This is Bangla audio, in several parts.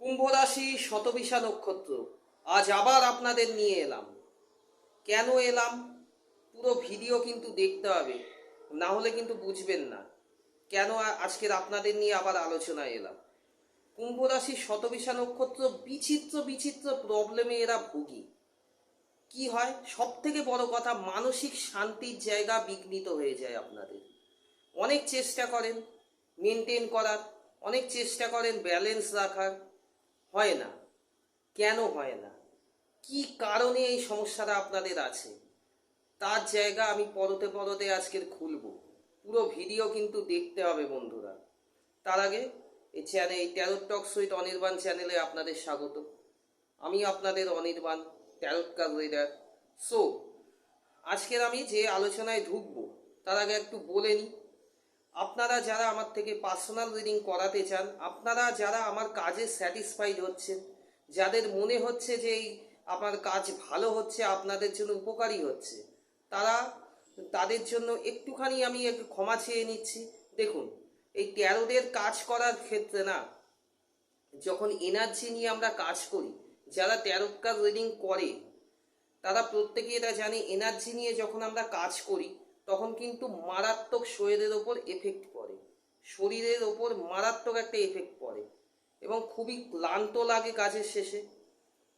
কুম্ভ রাশি শতবিশা নক্ষত্র আজ আবার আপনাদের নিয়ে এলাম। কেন এলাম পুরো ভিডিও কিন্তু দেখতে হবে, না হলে কিন্তু বুঝবেন না কেন আজকের আপনাদের নিয়ে আবার আলোচনায় এলাম। কুম্ভ রাশি শতবিশা নক্ষত্র বিচিত্র বিচিত্র প্রবলেমে এরা ভুগি। কি হয়, সব থেকে বড় কথা, মানসিক শান্তির জায়গা বিঘ্নিত হয়ে যায় আপনাদের। অনেক চেষ্টা করেন মেনটেন করার, অনেক চেষ্টা করেন ব্যালেন্স রাখার, হয় না। কেন হয় না, কি কারণে এই সমস্যাটা আপনাদের আছে, তার জায়গা আমি পরতে পরতে আজকের খুলব। পুরো ভিডিও কিন্তু দেখতে হবে বন্ধুরা। তার আগে এই ট্যারোট টক্স উইথ অনির্বাণ চ্যানেলে আপনাদের স্বাগত। আমি আপনাদের Anirban, tarot card reader. So আজকের আমি যে আলোচনায় ঢুকবো তার আগে একটু বলে নিই, আপনারা যারা আমার থেকে পার্সোনাল রিডিং করাতে চান, আপনারা যারা আমার কাজে স্যাটিসফাইড হচ্ছেন, যাদের মনে হচ্ছে যে এই আমার কাজ ভালো হচ্ছে, আপনাদের জন্য উপকারী হচ্ছে, তারা তাদের জন্য একটুখানি আমি একটু ক্ষমা চেয়ে নিচ্ছি। দেখুন, এই ট্যারোটের কাজ করার ক্ষেত্রে না, যখন এনার্জি নিয়ে আমরা কাজ করি, যারা ট্যারোট কার্ড রিডিং করে তারা প্রত্যেকে এটা জানে, এনার্জি নিয়ে যখন আমরা কাজ করি তখন কিন্তু মারাত্মক শরীরের ওপর এফেক্ট পড়ে, শরীরের ওপর মারাত্মক একটা এফেক্ট পড়ে এবং খুবই ক্লান্ত লাগে কাজের শেষে,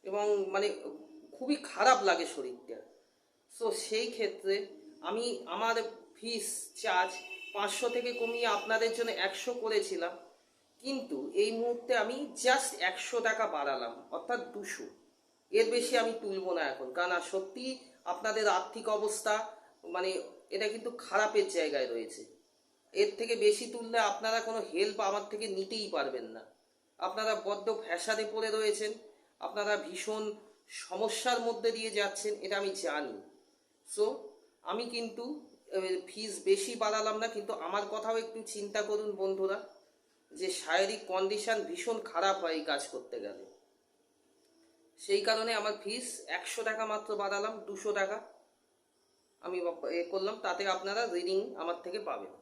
এবং মানে খুবই খারাপ লাগে শরীরটা। সো সেই ক্ষেত্রে আমি আমার ফিস চার্জ 500 থেকে কমিয়ে আপনাদের জন্য 100 করেছিলাম, কিন্তু এই মুহূর্তে আমি জাস্ট 100 টাকা বাড়ালাম, অর্থাৎ 200। এর বেশি আমি তুলব না এখন, কারণ সত্যি আপনাদের আর্থিক অবস্থা মানে এটা কিন্তু খারাপের জায়গায় রয়েছে। এর থেকে বেশি তুললে আপনারা কোনো হেল্প আমার থেকে নিতেই পারবেন না। আপনারা বড্ড ফ্যাসাদে পড়ে রয়েছেন, আপনারা ভীষণ সমস্যার মধ্যে দিয়ে যাচ্ছেন, এটা আমি জানি। সো আমি কিন্তু ফিস বেশি বাড়ালাম না, কিন্তু আমার কথাও একটু চিন্তা করুন বন্ধুরা, যে শারীরিক কন্ডিশন ভীষণ খারাপ হয় এই কাজ করতে গেলে। সেই কারণে আমার ফিস 100 টাকা মাত্র বাড়ালাম, 200 টাকা আমি করলাম, তাতে আপনারা রিডিং আমার থেকে পাবেন।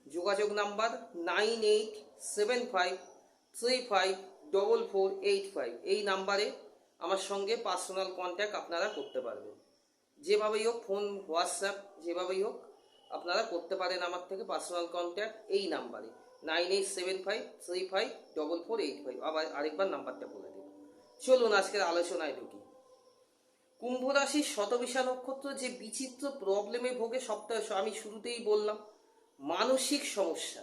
যোগাযোগ নাম্বার 9875354485, এই নাম্বারে আমার সঙ্গে পার্সোনাল কন্ট্যাক্ট আপনারা করতে পারবেন। যেভাবেই হোক, ফোন, হোয়াটসঅ্যাপ, যেভাবেই হোক আপনারা করতে পারেন আমার থেকে পার্সোনাল কন্ট্যাক্ট এই নাম্বারে 9875354485। আবার আরেকবার নাম্বারটা বলে দেব। চলুন আজকের আলোচনায় ঢুকি। কুম্ভ রাশির শতবিশা নক্ষত্র যে বিচিত্র প্রবলেমে ভোগে, সপ্তাহে আমি শুরুতেই বললাম, মানসিক সমস্যা।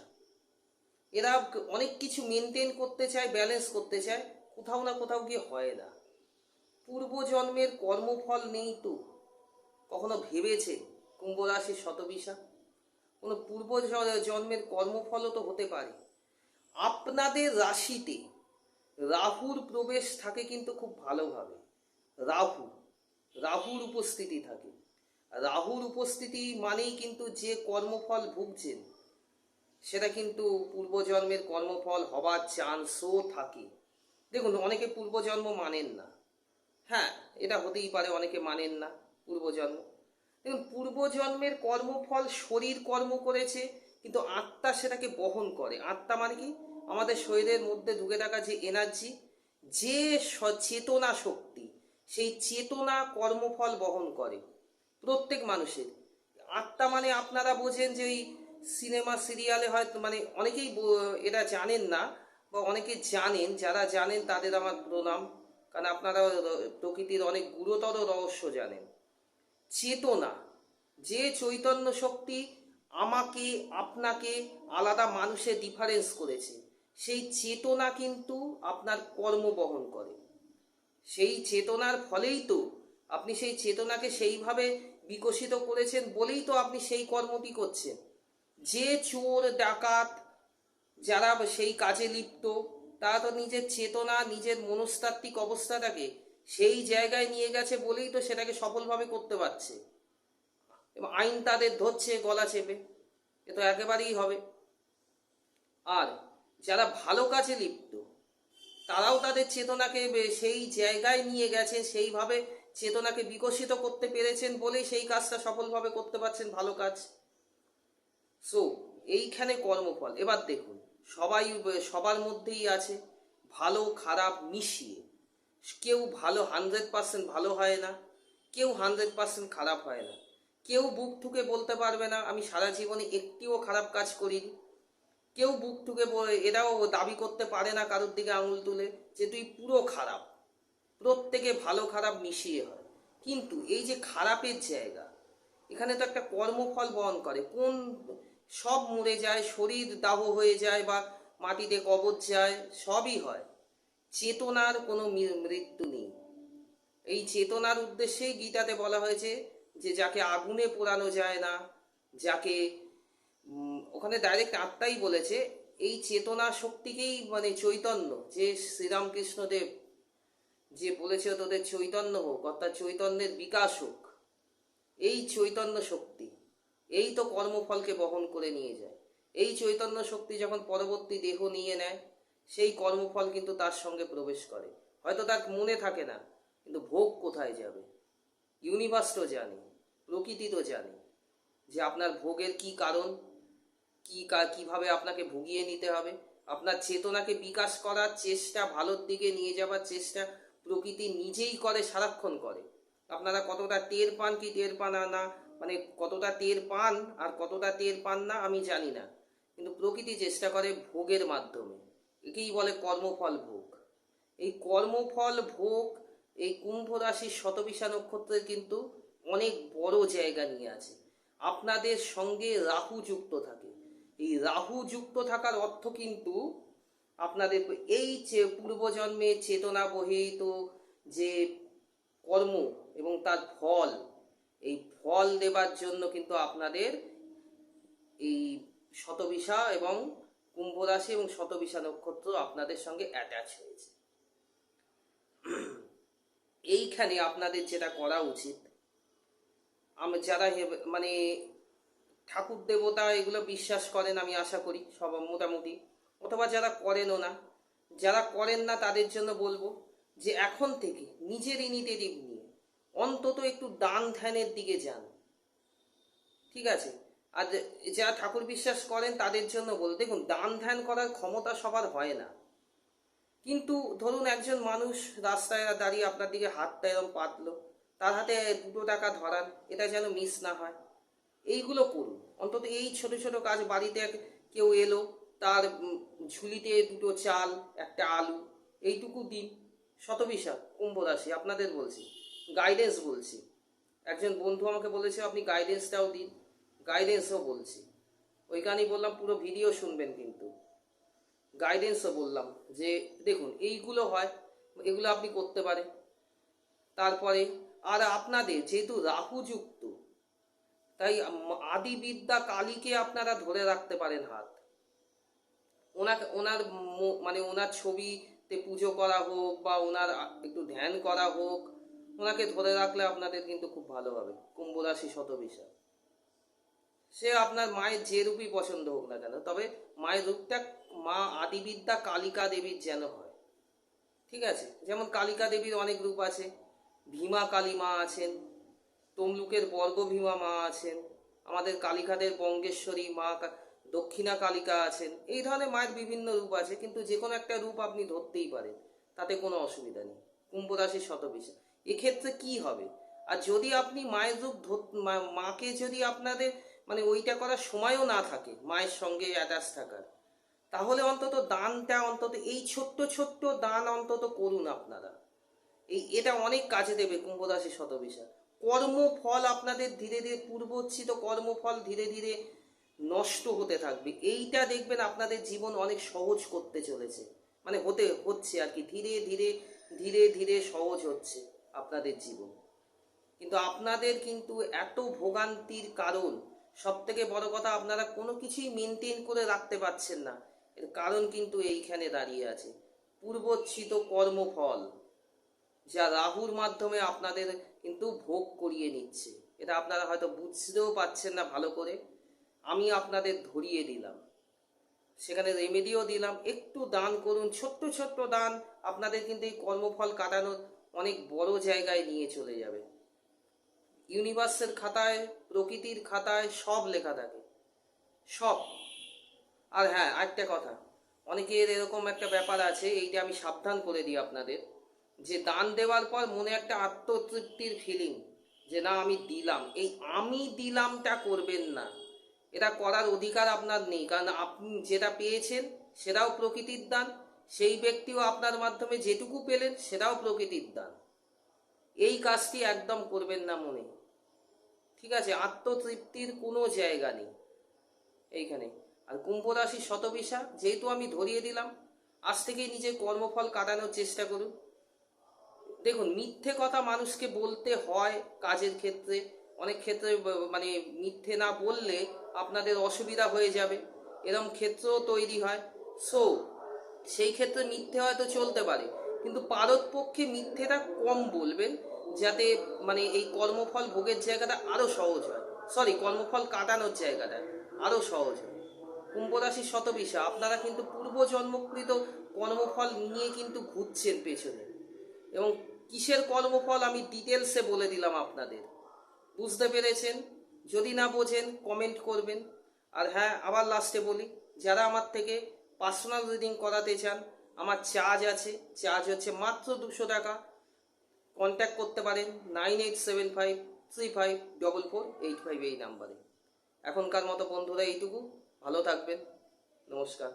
এরা অনেক কিছু মেনটেন করতে চায়, ব্যালেন্স করতে চায়, কোথাও না কোথাও গিয়ে হয় না। পূর্বজন্মের কর্মফল নেই তো? কখনো ভেবেছে কুম্ভ রাশির শতবিশা কোনো পূর্ব জন্মের কর্মফলও তো হতে পারে। আপনাদের রাশিতে রাহুর প্রবেশ থাকে কিন্তু খুব ভালোভাবে। রাহুর উপস্থিতি থাকে। রাহুর উপস্থিতি মানেই কিন্তু যে কর্মফল ভুগছেন সেটা কিন্তু পূর্বজন্মের কর্মফল হবার চান্সও থাকে। দেখুন, অনেকে পূর্বজন্ম মানেন না, হ্যাঁ এটা হতেই পারে, অনেকে মানেন না পূর্বজন্ম। দেখুন, পূর্বজন্মের কর্মফল শরীর কর্ম করেছে, কিন্তু আত্মা সেটাকে বহন করে। আত্মা মানে কি? আমাদের শরীরের মধ্যে ঢুকে থাকা যে এনার্জি, যে চেতনা শক্তি, সেই চেতনা কর্মফল বহন করে প্রত্যেক মানুষের। আত্মা মানে আপনারা বোঝেন যে ওই সিনেমা সিরিয়ালে হয়তো, মানে অনেকেই এটা জানেন না, বা অনেকে জানেন, যারা জানেন তাদের আমার প্রণাম, কারণ আপনারা প্রকৃতির অনেক গুরুতর রহস্য জানেন। চেতনা, যে চৈতন্য শক্তি আমাকে আপনাকে আলাদা মানুষে ডিফারেন্স করেছে, সেই চেতনা কিন্তু আপনার কর্ম বহন করে। সেই চেতনার ফলেই তো আপনি সেই চেতনাকে সেইভাবে বিকশিত করেছেন বলেই তো আপনি সেই কর্মটি করছেন। যে চোর ডাকাত যারা সেই কাজে লিপ্ত, তারা তো নিজের চেতনা, নিজের মনস্তাত্ত্বিক অবস্থাটাকে সেই জায়গায় নিয়ে গেছে বলেই তো সেটাকে সফলভাবে করতে পারছে, এবং আইন তাদের ধরছে গলা চেপে। এ তো একেবারেই হবে। আর যারা ভালো কাজে লিপ্ত, তারাও তাদের চেতনাকে সেই জায়গায় নিয়ে গেছে, সেইভাবে চেতনাকে বিকশিত করতে পেরেছেন বলেই সেই কাজটা সফলভাবে করতে পারছেন, ভালো কাজ। সো এইখানে কর্মফল। এবার দেখুন, সবার মধ্যেই আছে ভালো খারাপ মিশিয়ে। কেউ ভালো 100% ভালো হয় না, কেউ 100% খারাপ হয় না। কেউ বুক ঠুকে বলতে পারবে না আমি সারা জীবনে একটিও খারাপ কাজ করিনি। কেউ বুক ঠুকে এটাও দাবি করতে পারে না কারোর দিকে আঙুল তুলে যে তুই পুরো খারাপ। প্রত্যেকে ভালো খারাপ মিশিয়ে হয়। কিন্তু এই যে খারাপের জায়গা, এখানে তো একটা কর্মফল বহন করে। কোন সব মরে যায়, শরীর দাহ হয়ে যায় বা মাটিতে কবর যায়, সবই হয়। চেতনার কোনো মৃত্যু নেই। এই চেতনার উদ্দেশ্যেই গীতাতে বলা হয়েছে যে যাকে আগুনে পোড়ানো যায় না, যাকে ওখানে ডাইরেক্ট আত্মাই বলেছে, এই চেতনা শক্তিকেই মানে চৈতন্য, যে শ্রীরামকৃষ্ণদেব যে বলেছে তোদের চৈতন্য হোক, অর্থাৎ চৈতন্যের বিকাশ হোক, এই চৈতন্য শক্তি এই তো কর্মফলকে বহন করে নিয়ে যায়। এই চৈতন্য শক্তি যখন পরবর্তী দেহ নিয়ে নেয়, সেই কর্মফল কিন্তু তার সঙ্গে প্রবেশ করে। হয়তো তার মনে থাকে না, কিন্তু ভোগ কোথায় যাবে ইউনিভার্স তো জানে, প্রকৃতি তো জানে যে আপনার ভোগের কি কারণ, কিভাবে আপনাকে ভুগিয়ে নিতে হবে। আপনার চেতনাকে বিকাশ করার চেষ্টা, ভালোর দিকে নিয়ে যাবার চেষ্টা প্রকৃতি নিজেই করে, সারাক্ষণ করে। আপনারা কতটা টের পান কি টের পান না, মানে কতটা টের পান আর কতটা টের পান না আমি জানি না, কিন্তু প্রকৃতি চেষ্টা করে ভোগের মাধ্যমে। একেই বলে কর্মফল ভোগ। এই কর্মফল ভোগ এই কুম্ভ রাশির শতবিশা নক্ষত্রের কিন্তু অনেক বড় জায়গা নিয়ে আছে। আপনাদের সঙ্গে রাহু যুক্ত থাকে। এই রাহু যুক্ত থাকার অর্থ কিন্তু আপনাদের এই যে পূর্বজন্মে চেতনা বহিত যে কর্ম এবং তার ফল, এই ফল দেবার জন্য কিন্তু আপনাদের এই শতবিশা এবং কুম্ভ রাশি এবং শতবিশা নক্ষত্র আপনাদের সঙ্গে অ্যাটাচ হয়েছে। এইখানে আপনাদের যেটা করা উচিত, যারা মানে ঠাকুর দেবতা এগুলো বিশ্বাস করেন আমি আশা করি সব মোটামুটি, অথবা যারা করেনও না, যারা করেন না তাদের জন্য বলবো যে এখন থেকে নিজের ইনিটিয়েটিভ নিয়ে অন্তত একটু দান ধ্যানের দিকে যান। ঠিক আছে? আর যারা ঠাকুর বিশ্বাস করেন তাদের জন্য বল, দেখুন দান ধ্যান করার ক্ষমতা সবার হয় না, কিন্তু ধরুন একজন মানুষ রাস্তায় দাঁড়িয়ে আপনার দিকে হাতটা এরকম পাতলো, তার হাতে 2 টাকা ধরান, এটা যেন মিস না হয়। এইগুলো করুন অন্তত। এই ছোট ছোট কাজ, বাড়িতে কেউ এলো, তার ঝুলিতে 2টো চাল, একটা আলু, এইটুকু দিন। শতবিশা কুম্ভ রাশি আপনাদের বলছি, গাইডেন্স বলছি। একজন বন্ধু আমাকে বলেছে আপনি গাইডেন্সটাও দিন, গাইডেন্সও বলছি। ওইখানেই বললাম পুরো ভিডিও শুনবেন, কিন্তু গাইডেন্সও বললাম যে দেখুন এইগুলো হয়, এগুলো আপনি করতে পারেন। তারপরে আর আপনাদের যেহেতু রাহু যুক্ত, তাই আদিবিদ্যা কালীকে আপনারা ধরে রাখতে পারেন হাত। ওনার মানে ওনার ছবিতে পুজো করা হোক বা ওনার একটু ধ্যান করা হোক, ওনাকে ধরে রাখলে আপনাদের কিন্তু খুব ভালো হবে। কুম্ভ রাশি শতবিশা, সে আপনার মায়ের যে রূপই পছন্দ হোক না কেন, তবে মায়ের রূপটা মা আদিবিদ্যা কালিকা দেবীর যেন হয়। ঠিক আছে? যেমন কালিকা দেবীর অনেক রূপ আছে, ভীমা কালী মা আছেন, তমলুকের বর্গ ভীমা মা আছেন, আমাদের কালীঘাটের বঙ্গেশ্বরী মা দক্ষিণা কালিকা আছেন। এই ধরনের মায়ের বিভিন্ন রূপ আছে, কিন্তু যে কোনো একটা রূপ আপনি ধরতেই পারেন, তাতে কোনো অসুবিধা নেই। কুম্ভ রাশির শতবিশা এক্ষেত্রে কি হবে, আর যদি আপনি মায়ের রূপ মাকে যদি আপনাদের মানে ওইটা করার সময়ও না থাকে, মায়ের সঙ্গে অ্যাটাচ থাকার, তাহলে অন্তত দানটা, অন্তত এই ছোট্ট ছোট্ট দান অন্তত করুন আপনারা। এটা অনেক কাজে দেবে কুম্ভ রাশি শতবিশা। কর্মফল আপনাদের ধীরে ধীরে, পূর্বচ্ছিত কর্মফল ধীরে ধীরে নষ্ট হতে থাকবে। এইটা দেখবেন আপনাদের জীবন অনেক সহজ করতে চলেছে, মানে হচ্ছে আর কি, ধীরে ধীরে ধীরে ধীরে সহজ হচ্ছে আপনাদের জীবন। কিন্তু আপনাদের কিন্তু এত ভোগান্তির কারণ, সব থেকে বড় কথা, আপনারা কোনো কিছুই মেনটেন করে রাখতে পারছেন না। এর কারণ কিন্তু এইখানে দাঁড়িয়ে আছে, পূর্বচ্ছিত কর্মফল, যা রাহুর মাধ্যমে আপনাদের কিন্তু ভোগ করিয়ে নিচ্ছে। এটা আপনারা হয়তো বুঝতেও পারছেন না ভালো করে, আমি আপনাদের ধরিয়ে দিলাম, সেখানে রেমেডিও দিলাম। একটু দান করুন, ছোট্ট ছোট্ট দান আপনাদের কিন্তু এই কর্মফল কাটানোর অনেক বড় জায়গায় নিয়ে চলে যাবে। ইউনিভার্সের খাতায়, প্রকৃতির খাতায় সব লেখা থাকে, সব। আর হ্যাঁ, একটা কথা, অনেকের এরকম একটা ব্যাপার আছে, এইটা আমি সাবধান করে দিই আপনাদের, যে দান দেওয়ার পর মনে একটা আত্মতৃপ্তির ফিলিং, যে না আমি দিলাম, এই আমি দিলামটা করবেন না। এটা করার অধিকার আপনার নেই, কারণ আপনি যেটা পেয়েছেন সেটাও প্রকৃতির দান, সেই ব্যক্তিও আপনার মাধ্যমে যেটুকু পেলেন সেটাও প্রকৃতির দান। এই কাজটি একদম করবেন না মনে, ঠিক আছে? আত্মতৃপ্তির কোনো জায়গা নেই এইখানে। আর কুম্ভ রাশি শতবিশা যেহেতু আমি ধরিয়ে দিলাম, আজ থেকেই নিজের কর্মফল কাটানোর চেষ্টা করুন। দেখুন, মিথ্যে কথা মানুষকে বলতে হয় কাজের ক্ষেত্রে, অনেক ক্ষেত্রে মানে মিথ্যে না বললে আপনাদের অসুবিধা হয়ে যাবে, এরকম ক্ষেত্রও তৈরি হয়। সো সেই ক্ষেত্রে মিথ্যে হয়তো চলতে পারে, কিন্তু পারতপক্ষে মিথ্যেটা কম বলবেন, যাতে মানে এই কর্মফল ভোগের জায়গাটা আরো সহজ হয়, সরি কর্মফল কাটানোর জায়গাটা আরো সহজ হয়। কুম্ভ রাশির শতবিশা, আপনারা কিন্তু পূর্বজন্মকৃত কর্মফল নিয়ে কিন্তু ঘুরছেন পেছনে, এবং কিসের কর্মফল আমি ডিটেলসে বলে দিলাম আপনাদের। বুঝতে পেরেছেন? যদি না বোঝেন কমেন্ট করবেন। আর হ্যাঁ, আবার লাস্টে বলি, যারা আমার থেকে পার্সোনাল রিডিং করাতে চান, আমার চার্জ আছে, চার্জ হচ্ছে মাত্র 200 টাকা। কন্ট্যাক্ট করতে পারেন 9875354485 এই নাম্বারে। এখনকার মতো বন্ধুরা এইটুকু, ভালো থাকবেন, নমস্কার।